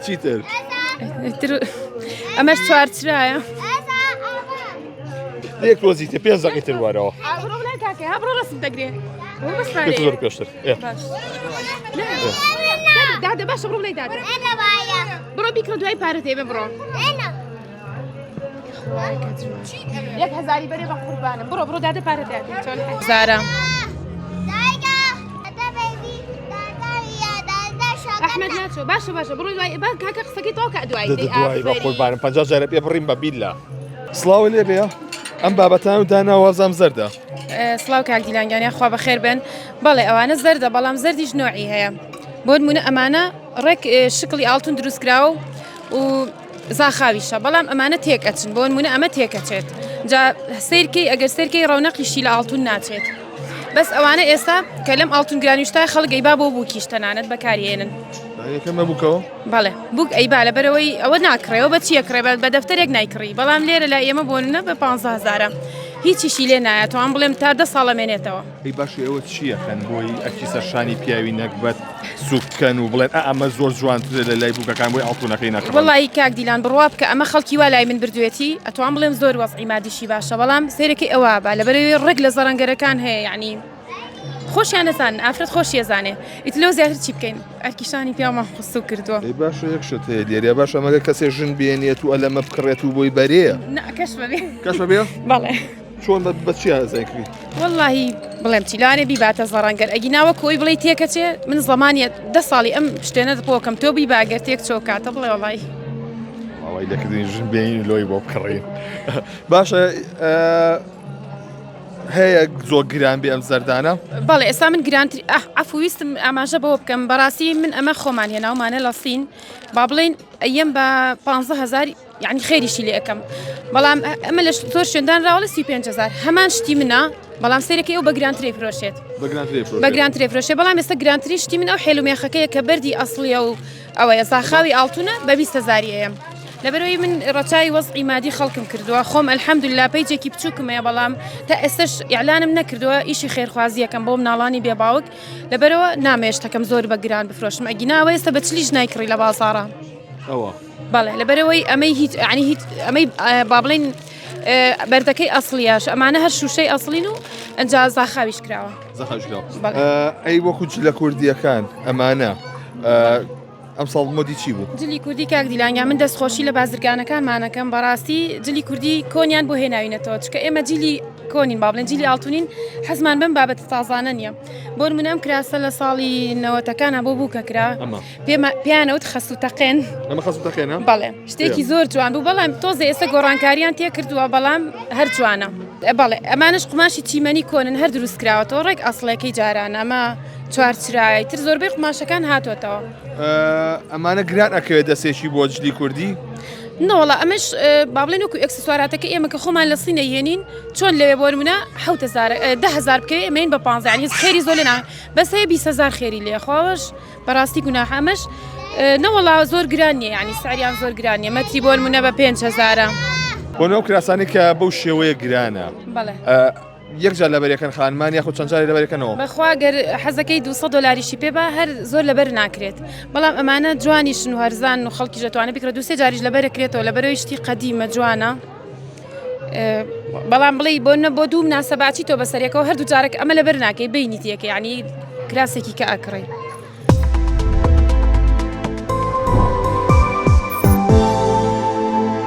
چیتر ئەمەش چوارچرایە یەک ڕۆزیتە 5 دقیقەی وارەوە بڕۆ بڵێ کاکە ها بڕۆ ڕستم دەگرێ زۆر پێشتر دادە باشە بڕۆ بڵێ دادە بڕۆ بیکڕە دوای پارە تێبێ بڕۆ 1000 بەرێ بە قوربانم بڕۆ دادە پارە دادێ چۆن هەزارە ئەحمەد ناچۆ باشە بڕۆ دوای با کاکە قسەکەی تەواو کە دوای بە قوربانم 50 جارە پێ بڕیم بە بیللا سڵاو لێ بێ ئەم بابەتان و دانا وەرزام زەردە سڵاو کاک دیلانگیانیان خوا بەخێر بن بەڵێ ئەوانە زەردە بەڵام زەردیش نوعی هەیە بۆ نمونە ئەمانە ڕێک شکلی ئاڵتون دروست کراوە و زاخاویشە بەڵام ئەمانە تێکەچن بۆ نمونە ئەمە تێکەچێت جا سیرکەی ئەگەر سیرکەی ڕەونەقیشی لە ئاڵتون ناچێت بەس ئەوانە ئێستا کە لەم ئاڵتون گرانیشتای خەڵگەی با بۆ بووکیش تەنانەت بەکارهێنن یەکەمە بووکەوە بەڵێ بووک ئەیبا لەبەرەوەی ئەوە ناکڕێەوە بە چیە کڕێ بە دەفتەرێک نایکڕی بەڵام لێرە لە ئێمە بۆنە بە 15000 هیچیشی لێ نایە توان بڵێم تا 10 ساڵەمێنێتەوە ئەی باش ئێوە چیەکەن بۆی ئەکی سەرشانی پیاوی نەکبەت سوکەن و بڵێن ئەمە زۆر جوانترە لە لای بووکەکان بۆی ئاڵتونەکەی نەکڕن وەڵی کاک دیلان بڕوا بکە ئەمە خەڵکی وا لای من بردوێتی ئەتوان بڵێم زۆر وەزعی مادیشی باشە بەڵام سیرەکەی ئەوە با لەبەرەوەی ڕێک لە زەڕەنگەرەکان هەیە یعنی خۆشیان نەزان ئافرەت خۆشی ێزانێ ئیتلۆ زیاتر چی بکەین ئەرکیشانی پیامان خستو کردووە ئەی باش یەکشت هەیە لێرە باش ئەمەگە کەسێ ژن بێنێت و ئەلەمە بکڕێت و بۆی بەرەیە کەش بەبێ کەش بەبێ بەڵێ چۆن بە چیا زانکردی واللهی بڵێم چیلانێ بیباتە زەڕەنگەر ئەگیناوە کۆی بڵێ تێکەچێ من زەمانیە 10 ساڵی ئەم شتێنە بۆکەم تۆ بی باگەر تێک چۆکاتە بڵێ وڵی ئەوەی دەکردین ژن بێنی لۆی بۆ بکڕین باشە هەیە زۆر گران بێ ئەم زەردانە بەڵێ ئێستا من گرانتری ئەفویستم ئاماژە بەوە بکەم بەڕاستی من ئەمە خۆمان هێناومانە لە سین با بڵێن ئەیەم بە 15000 یعنی خێریشی لێ ئەەکەم بەڵام ئەمە لە زۆر شوێندان ڕاوە 35000 هەمان شتی منە بەڵام سیرەکەی ئەو بە گرانتری فرۆشێت بە گرانتری فرۆشێ بەڵام ئێستا گرانتری شتی من ئەو حێلومێخەکەیە کە بەردی ئەسڵیە و ئەوەیە زاخاوی ئاڵتونە بە 20000 ئەیەم لەبەرەوەی من ڕەچای وەزعی مادی خەڵکم کردووە خۆم ئەلحەمدوللا پەیجێکی بچووکمەیە بەڵام تا ئێستش ئیعلانم نەکردووە ئیشی خێرخوازیەکەم بۆ مناڵانی بێباوک لەبەرەوە نامێشتەکەم زۆر بە گران بفرۆشم ئەگیناوە ئێستا بە چلیش نایکڕی لە بازاڕە ئەوە بەڵێ لەبەرەوەی ئەمەی هیچ عنی هیچ ئەمەی با بڵێن بەردەکەی ئەسڵیاش ئەمانە هەر شوشەی ئەسڵین و ئەنجا زاخاویش کراوە ئەی وەکو لە کوردیەکان ئەمانە ئەم ساڵ مۆدی چی بوو؟ جلی کوردی کاک دیلانیا من دەستخۆشی لە بازرگانەکانمانەکەم بەڕاستی جلی کوردی کۆنیان بۆ هێناوینەتەوە چکە ئێمە جلی کۆنین با بڵێن جلی ئاڵتونین حەزمان بم بابەتە تازانە نییە بۆ نمونە ئەم کراسە لە ساڵی 90ەکانە بۆ بووکە کرا پێیانەوت خەسووتەقێن ئەمە خەسووتەقێنە؟ بەڵێ شتێکی زۆر جوان بوو بەڵام تۆزە ئێستا گۆڕانکاریان تێ کردووە بەڵام هەر جوانە بەڵێ ئەمانش قماشی چیمەنی کۆنن هەر دروست کراوەتەوە ڕێک ئەسڵەکەی جارانە ئەمە چوارچرایی تر زۆربەی قماشەکان هاتوۆتەوە ئەمانە گران ئەکەوێت دەسێکی بۆ جلی کوردی؟ نەوەڵە ئەمەش با بڵێن وەکو ئەکسسواراتەکە ئێمە کە خۆمان لە سینە هێنین چۆن لەوێ بۆ نمونە 10,000 بکەوێ ئەمەین بە 15 ینی خێری زۆر لێنا بەس هەیە 200,000 خێری لێ خۆش بەڕاستی گوناح ئەمەش نەوەڵا زۆر گران نیە ینی سعریان زۆر گران نیە مەتری بۆ نمونە بە 5,000 بۆ نەو کراسانی کە بەو شێوەیە گرانە بەڵێ یەکجار لەبەرەکەن خانمان یاخود چەند جاری لەبەرەکەنەوە بەخوا گەر حەزەکەی 200 دلاریشی پێ بە هەر زۆر لەبەر ناکرێت بەڵام ئەمانە جوانیشن و هەرزان و خەڵکی ژەتوانە بکرە دوسێ جاریش لەبەرەکرێتەوە لەبەرەوەی شتی قەدیمە جوانە بەڵام بڵێ بۆ دوو مناسەباتی تۆ بەسەرێکەوە هەردوو جارێک ئەمە لەبەر ناکەی بینیتیەکە ینی کراسێکی کە ئەکڕی